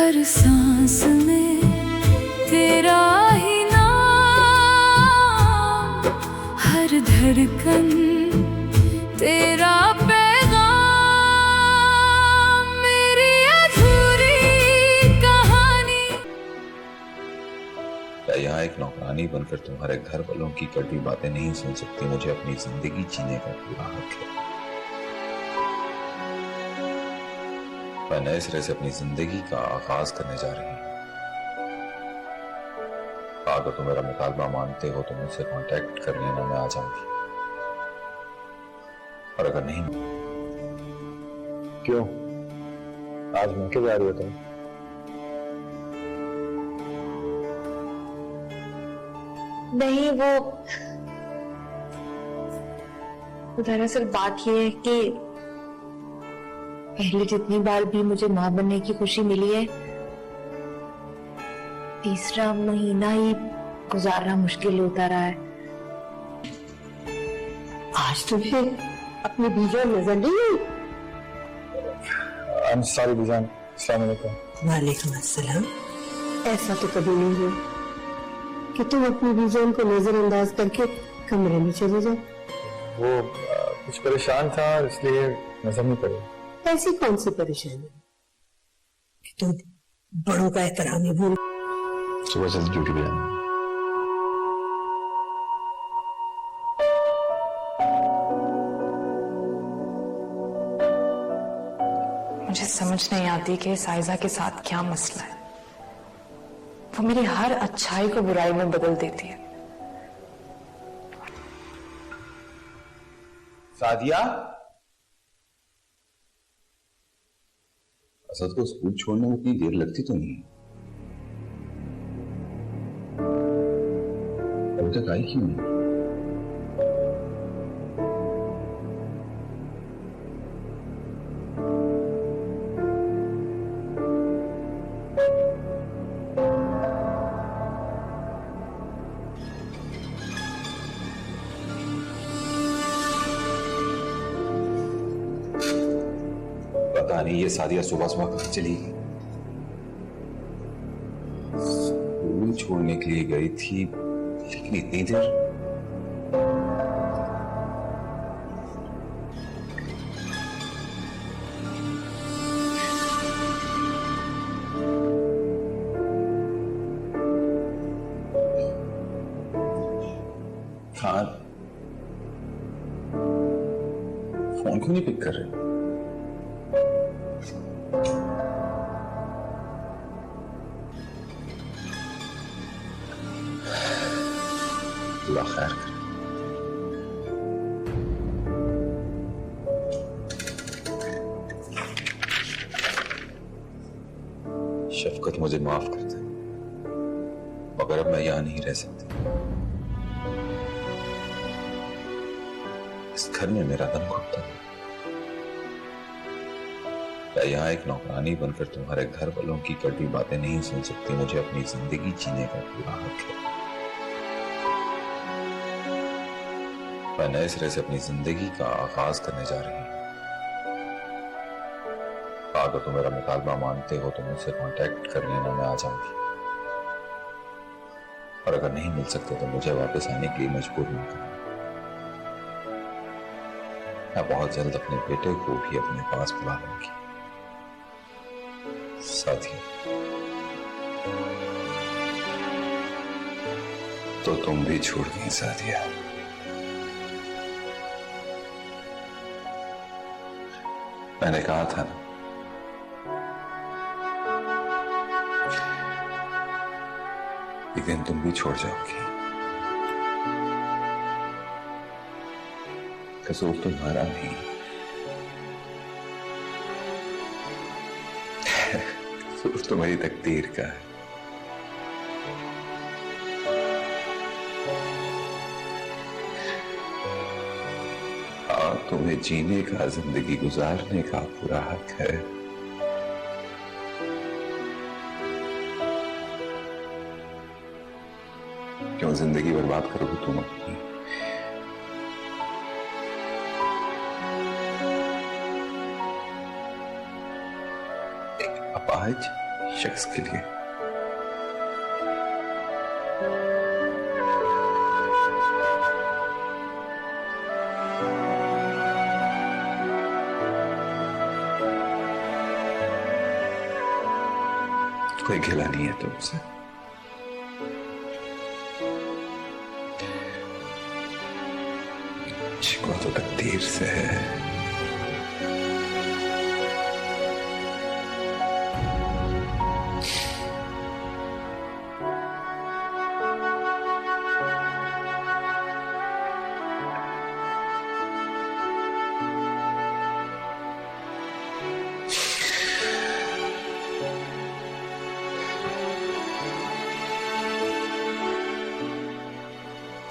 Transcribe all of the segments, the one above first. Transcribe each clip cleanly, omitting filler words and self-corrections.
हर सांस में तेरा ही नाम, हर धड़कन तेरा पैगाम, मेरी अधूरी कहानी। क्या यहाँ एक नौकरानी बनकर तुम्हारे घर वालों की कड़वी बातें नहीं सुन सकती? मुझे अपनी जिंदगी जीने का पूरा हक है। मैं नए सिरे से अपनी जिंदगी का आगाज करने जा रही हूँ। अगर तुम मेरा मुतालबा मानते हो तो मुझसे कांटेक्ट कर लेना, मैं आ जाऊंगी। और अगर नहीं, क्यों? आज मौके जा रही हो तुम? नहीं, वो दरअसल बात ये है कि पहले जितनी बार भी मुझे मां बनने की खुशी मिली है, तीसरा महीना ही गुजारना मुश्किल होता रहा है। आज तुम्हें अपनी बीजों नजर नहीं आई? I'm sorry बीजान। अस्सलाम वालेकुम। वालेकुम अस्सलाम। ऐसा तो कभी नहीं हुआ कि तुम अपनी बीजों को नजरअंदाज करके कमरे में चले जाओ। वो कुछ परेशान था इसलिए नजर नहीं पड़ी। ऐसी कौन सी परेशानी कि तुम बड़ों का एहतराम ही भूल? सुबह जल्दी ड्यूटी पे जाना। मुझे समझ नहीं आती कि साइजा के साथ क्या मसला है। वो मेरी हर अच्छाई को बुराई में बदल देती है। सादिया, असद को स्कूल छोड़ने में इतनी देर लगती तो नहीं? अभी तक आई क्यों नहीं? पता नहीं ये सादिया सुबह सुबह कहाँ चली गई। स्कूल छोड़ने के लिए गई थी, लेकिन इतनी देर। हाँ, फोन क्यों नहीं पिक कर रहे? अल्लाह खैर करे। शफकत मुझे माफ कर दे, मगर अब मैं यहां नहीं रह सकती। इस घर में मेरा दम घुटता है। क्या यहाँ एक नौकरानी बनकर तुम्हारे घर वालों की कड़वी बातें नहीं सुन सकती? मुझे अपनी जिंदगी जीने का पूरा हक है। मैं नए सिरे से अपनी जिंदगी का आगाज करने जा रही हूँ। अगर तुम मेरा मुतालबा मानते हो तो मुझसे कांटेक्ट कर लेना, मैं आ जाऊंगी। और अगर नहीं मिल सकते तो मुझे वापस आने के लिए मजबूर न करना। मैं बहुत जल्द अपने बेटे को भी अपने पास बुला लूंगी। साथियों, तो तुम भी छूट गई सादिया। मैंने कहा था ना, एक दिन तुम भी छोड़ जाओगी। कसूर तुम्हारा नहीं, कसूर तुम्हारी तकदीर का है। तुम्हें जीने का, जिंदगी गुजारने का पूरा हक है। क्यों जिंदगी बर्बाद करोगे तुम अपनी? एक अपाहिज शख्स के लिए। कोई गिला नहीं है तुमसे। शिकवा तो कत्तीर से है।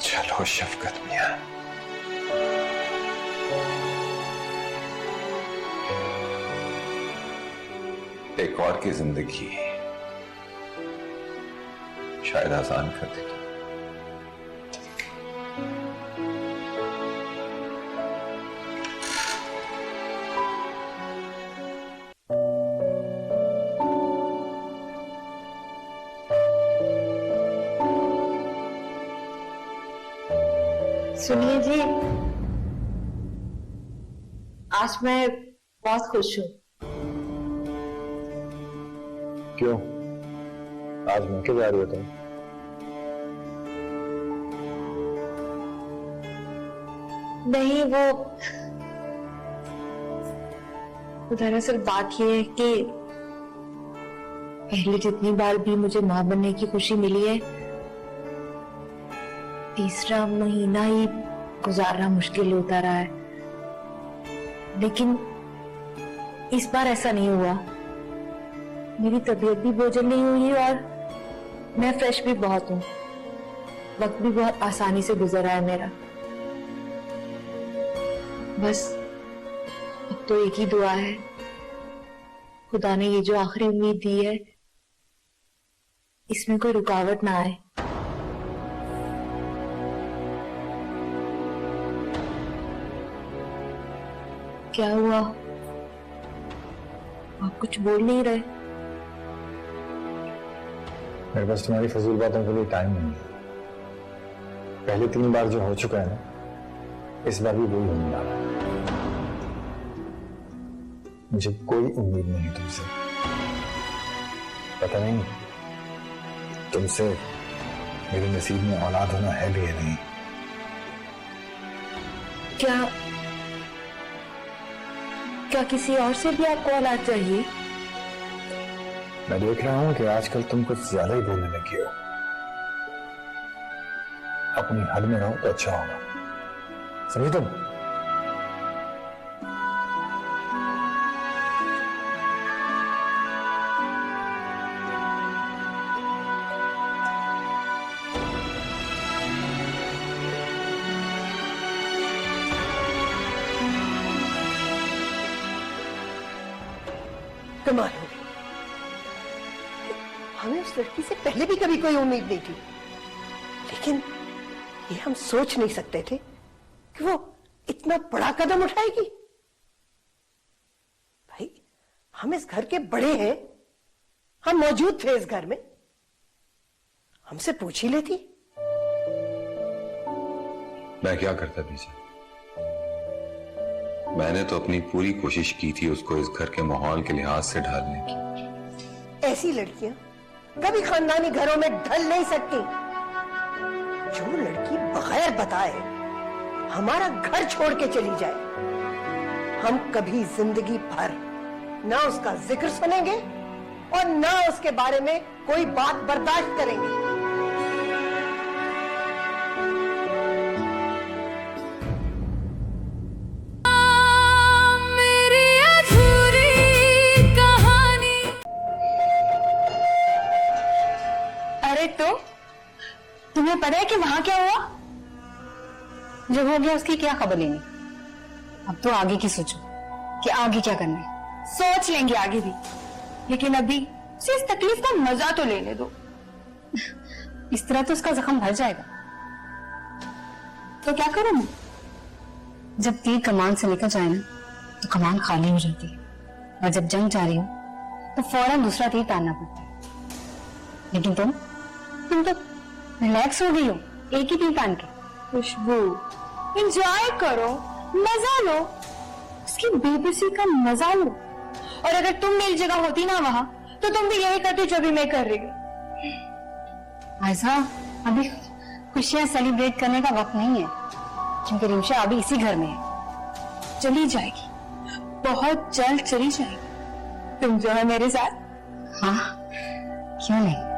चलो शफकत मियां, एक और की जिंदगी शायद आसान कर देगी। सुनिए जी, आज मैं बहुत खुश हूँ। क्यों? आज मिलके जा रही हो तुम? नहीं, वो दरअसल बात ये है कि पहले जितनी बार भी मुझे मां बनने की खुशी मिली है, तीसरा महीना ही गुजारना मुश्किल होता रहा है। लेकिन इस बार ऐसा नहीं हुआ। मेरी तबीयत भी बोझिल नहीं हुई और मैं फ्रेश भी बहुत हूँ। वक्त भी बहुत आसानी से गुजर रहा है मेरा। बस अब तो एक ही दुआ है, खुदा ने ये जो आखिरी उम्मीद दी है, इसमें कोई रुकावट ना आए। क्या हुआ? आप कुछ बोल नहीं रहे? मेरे पास तुम्हारी फजूल बातों के लिए टाइम नहीं है। पहले 3 बार जो हो चुका है ना, इस बार भी वही होने वाला है। मुझे कोई उम्मीद नहीं है तुमसे। पता नहीं तुमसे मेरे नसीब में औलाद होना है भी या नहीं। क्या किसी और से भी आपको औलाद चाहिए? मैं देख रहा हूं कि आजकल तुम कुछ ज्यादा ही बोलने लगी हो। अपनी हद में रहो तो अच्छा होगा, समझे तुम? कमाल हो गई। हमें उस लड़की से पहले भी कभी कोई उम्मीद नहीं थी, लेकिन ये हम सोच नहीं सकते थे कि वो इतना बड़ा कदम उठाएगी। भाई, हम इस घर के बड़े हैं, हम मौजूद थे इस घर में, हमसे पूछ ही लेती। मैं क्या करता बीजा? मैंने तो अपनी पूरी कोशिश की थी उसको इस घर के माहौल के लिहाज से ढालने की। ऐसी लड़कियां कभी खानदानी घरों में ढल नहीं सकती। जो लड़की बगैर बताए हमारा घर छोड़ के चली जाए, हम कभी जिंदगी भर ना उसका जिक्र सुनेंगे और ना उसके बारे में कोई बात बर्दाश्त करेंगे। मेरी अधूरी कहानी। अरे तुम्हें पता है कि वहां क्या हुआ? जब हो गया उसकी क्या खबर लेनी। अब तो आगे की सोचो कि आगे क्या करना है। सोच लेंगे आगे भी, लेकिन अभी उसे इस तकलीफ का मजा तो लेने दो। इस तरह तो उसका जख्म भर जाएगा। तो क्या करूं मैं? जब तीर कमान से निकल जाए ना, तो कमान खाली हो जाती है, और जब जंग जारी हो तो फौरन दूसरा तीर तानना पड़ता है। लेकिन तुम तो रिलैक्स हो गई हो एक ही तीर तान के। खुशबू, एंजॉय करो, मजा लो, उसकी बेबसी का मजा लो। और अगर तुम मेरी जगह होती ना वहां, तो तुम भी यही करती जो भी मैं कर रही हूँ। ऐसा अभी खुशियां सेलिब्रेट करने का वक्त नहीं है, क्योंकि रिमशा अभी इसी घर में है। चली जाएगी, बहुत जल्द चली जाएगी। तुम जो है मेरे साथ। हाँ, क्यों नहीं।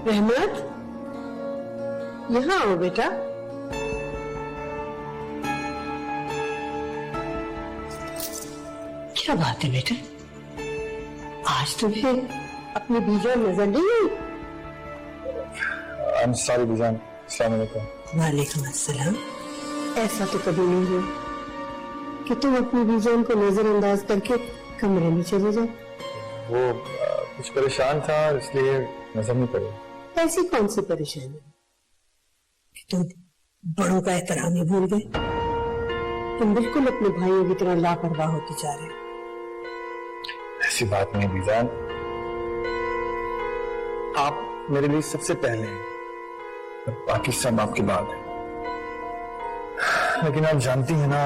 रहमत, यहाँ आओ बेटा। क्या बात है बेटा, आज तुम्हें अपनी बीजा नजर नहीं आई? I am sorry बीजान। अस्सलाम वालेकुम। वालेकुम अस्सलाम। ऐसा तो कभी नहीं हुआ कि तुम अपनी बीजान को नजरअंदाज करके कमरे में चले जाओ। वो कुछ परेशान था इसलिए नजर नहीं पड़ी। ऐसी कौन सी परेशानी कि तुम बड़ों का एहतराम ही भूल गए? तुम बिल्कुल अपने भाइयों की तरह लापरवाह होते जा रहे हो। ऐसी बात नहीं बीजान, आप मेरे लिए सबसे पहले हैं, बाकी सब आपके बाद है। लेकिन आप जानती हैं ना,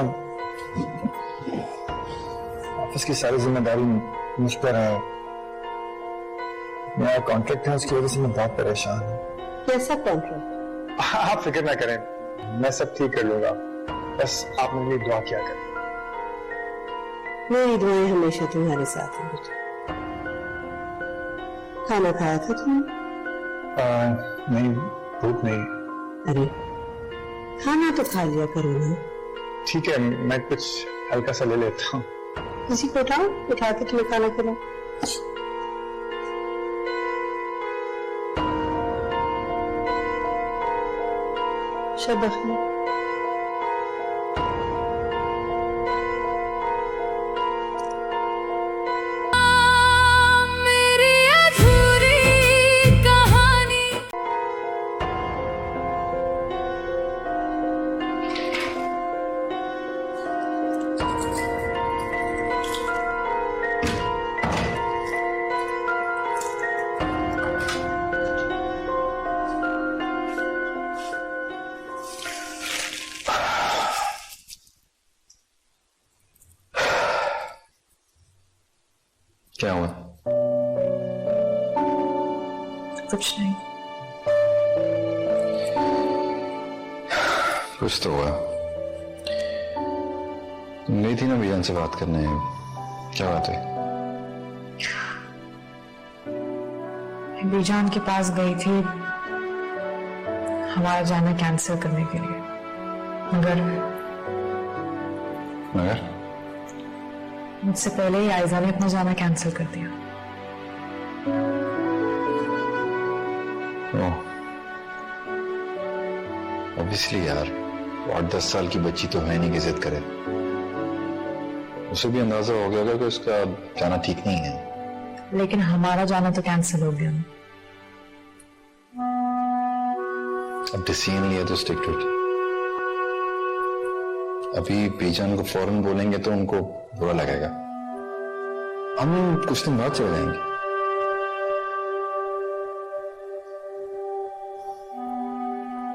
ऑफिस की सारी जिम्मेदारी मुझ पर है। मेरा कॉन्ट्रैक्ट है, उसकी वजह से मैं बहुत परेशान हूँ। कैसा कॉन्ट्रैक्ट? आप फिक्र ना करें, मैं सब ठीक कर लूंगा। बस आप मेरे लिए दुआ किया करें। मेरी दुआएं हमेशा तुम्हारे साथ हैं बेटा। खाना खाया था तुमने? नहीं, भूख नहीं। अरे खाना तो खा लिया करो ना। ठीक है, मैं कुछ हल्का सा ले लेता हूँ। किसी को उठाओ, उठा के तुम्हें खाना खिलाओ। शाबाश। मेरी अधूरी कहानी। क्या हुआ? कुछ नहीं। कुछ तो हुआ। तुम गई थी ना बीजान से बात करने, क्या बात है? बीजान के पास गई थी हमारा जाना कैंसिल करने के लिए, मगर मुझसे पहले ही आयजा ने अपना जाना कैंसिल कर दिया। ऑब्वियसली यार, 8-10 साल की बच्ची तो है नहीं कि जिद करे। उसे भी अंदाजा हो गया होगा कि उसका जाना ठीक नहीं है। लेकिन हमारा जाना तो कैंसिल हो गया ना। अब डिसीजन लिया तो स्टिक टू इट। अभी बीजान को फौरन बोलेंगे तो उनको बुरा लगेगा। हम कुछ दिन बाद चले जाएंगे।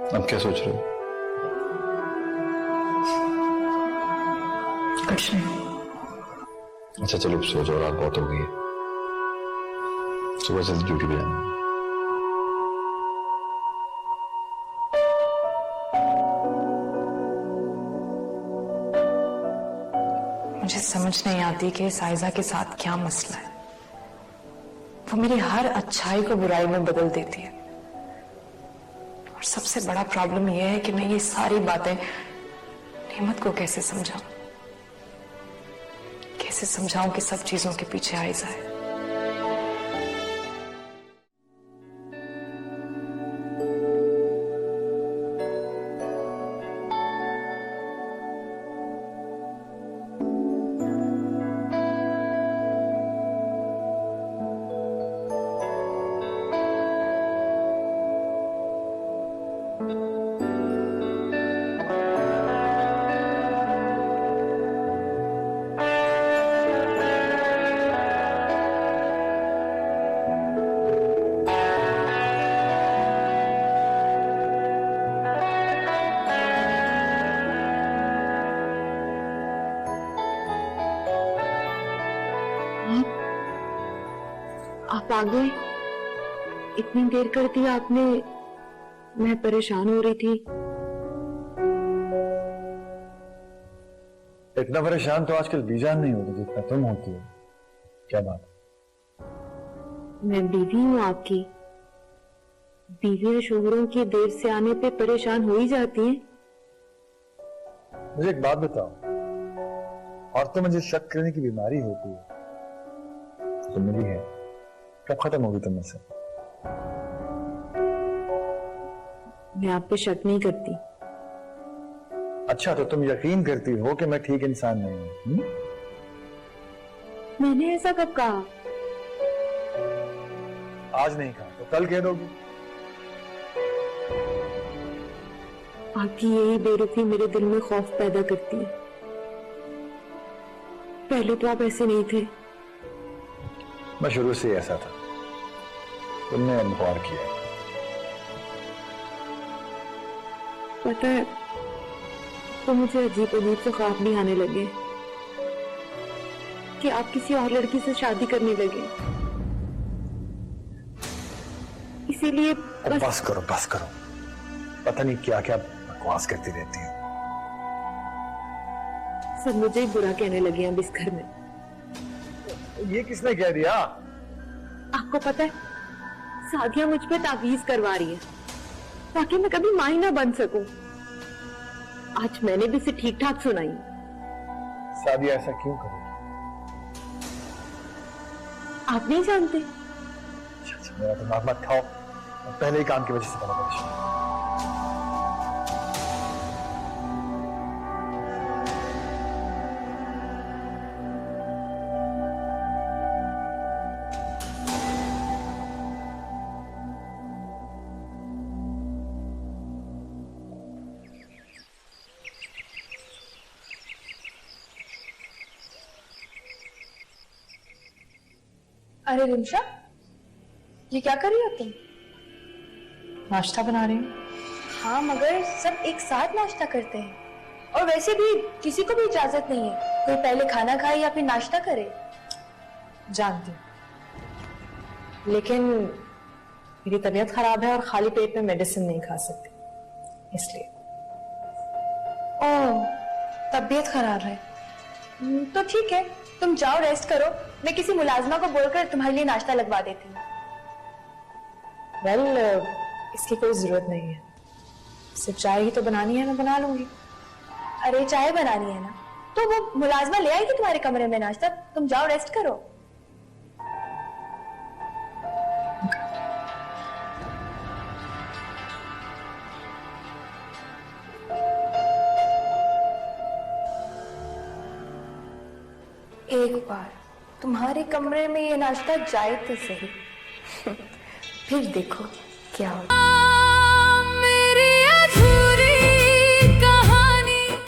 अब क्या सोच रहे हो? कुछ नहीं। अच्छा चलो अब सो जाओ, रात बहुत हो गई है, सुबह जल्दी ड्यूटी पे जाना है। मुझे समझ नहीं आती कि साइजा के साथ क्या मसला है। वो मेरी हर अच्छाई को बुराई में बदल देती है, और सबसे बड़ा प्रॉब्लम यह है कि मैं ये सारी बातें नेमत को कैसे समझाऊं कि सब चीजों के पीछे आइजा है। आप आ गए, इतनी देर कर दी आपने। मैं परेशान हो रही थी। इतना परेशान तो आजकल बीजान नहीं होती जितना तुम होती हो। क्या बात? मैं बीवी हूँ आपकी। बीवियां शोहरों के देर से आने पे परेशान हो ही जाती हैं। मुझे एक बात बताओ, औरतों में जो शक करने की बीमारी होती है तो मिली है, कब खत्म होगी तुम में से? मैं आप पे शक नहीं करती। अच्छा तो तुम यकीन करती हो कि मैं ठीक इंसान नहीं हूं? मैंने ऐसा कब कहा? आज नहीं कहा तो कल कह दोगी। आपकी यही बेरुखी मेरे दिल में खौफ पैदा करती है। पहले तो आप ऐसे नहीं थे। मैं शुरू से ऐसा था, तुमने अब गौर किया। पता है, तो मुझे अजीब अजीब से ख्वाब भी आने लगे कि आप किसी और लड़की से शादी करने लगे। इसीलिए बस करो बस करो, पता नहीं क्या क्या बकवास करती रहती है। सब मुझे ही बुरा कहने लगे अब इस घर में। ये किसने कह दिया? आपको पता है, सादिया मुझ पे तावीज करवा रही है ताकि मैं कभी मां ही ना बन सकूं। आज मैंने भी इसे ठीक ठाक सुनाई। सादिया ऐसा क्यों करेगी? आप नहीं जानते? मेरा दिमाग मत खाओ, पहले ही काम की वजह से बड़ा परेशान। अरे रिमशा, ये क्या कर रही हो तुम? नाश्ता बना रही हूँ। हाँ, मगर सब एक साथ नाश्ता करते हैं, और वैसे भी किसी को भी इजाजत नहीं है कोई पहले खाना खाए या फिर नाश्ता करे। जानती हूँ, लेकिन मेरी तबीयत खराब है और खाली पेट में मेडिसिन नहीं खा सकती, इसलिए। ओह, तबीयत खराब है तो ठीक है, तुम जाओ रेस्ट करो। मैं किसी मुलाजमा को बोलकर तुम्हारे लिए नाश्ता लगवा देती हूँ। वेल, इसकी कोई जरूरत नहीं है, सिर्फ चाय ही तो बनानी है, मैं बना लूंगी। अरे चाय बनानी है ना, तो वो मुलाजमा ले आएगी तुम्हारे कमरे में नाश्ता। तुम जाओ रेस्ट करो। एक बार तुम्हारे कमरे में ये नाश्ता जाए तो सही। फिर देखो क्या होता है।